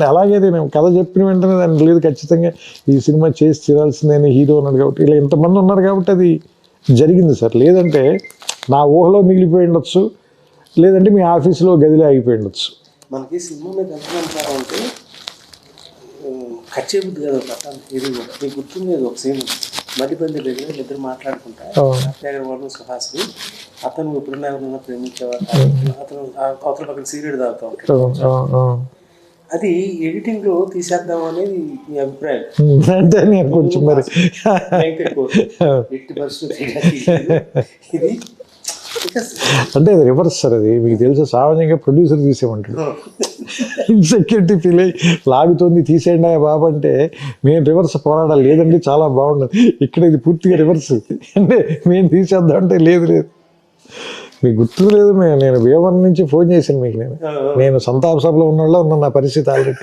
అలాగే నేను కథ చెప్పిన వెంటనే దాన్ని లేదు ఖచ్చితంగా ఈ సినిమా చేసి తీరాల్సిందే హీరో ఉన్నాడు కాబట్టి ఇలా ఇంతమంది ఉన్నారు కాబట్టి అది జరిగింది సార్. లేదంటే నా ఊహలో మిగిలిపోయి ఉండొచ్చు, లేదంటే మీ ఆఫీసులో గదిలో ఆగిపోయి ఉండొచ్చు. మనకి సినిమా మీద ఎంత నమ్మకం అంటే ఖర్చే బుద్ధి కదా ఒక ఇది కూడా మీకు గుర్తుండేది ఒక సీన్ మధ్యపల్లి దగ్గర ఇద్దరు మాట్లాడుకుంటా అత్యాగరవాడు సుహాస్ని అతను ఎప్పుడన్నా ఎవరన్నా ప్రేమించేవాడు అతను అవతల పక్కన సిగరెట్ తాగుతూ ఉంటాడు. అది ఎడిటింగ్ లో తీసేద్దాం అనేది మీ అభిప్రాయం అంటే నేను కొంచెం మరి ఎట్టి పరిస్థితి ఇది అంటే అది రివర్స్ సార్. అది మీకు తెలుసు సామాన్యంగా ప్రొడ్యూసర్ తీసేయమంటాడు, ఇన్సెక్యూరిటీ ఫీల్ అయ్యి లాగుతోంది తీసేయండి బాబు అంటే మేము రివర్స్ పోరాడాలి. లేదండి చాలా బాగుండదు, ఇక్కడ ఇది పూర్తిగా రివర్స్ అంటే మేము తీసేద్దాం అంటే లేదు లేదు మీకు గుర్తు లేదు. నేను వేవన్ నుంచి ఫోన్ చేశాను మీకు, నేను సంతాప సభలో ఉన్న వాళ్ళు ఉన్న నా పరిస్థితి ఆల్రెడీ.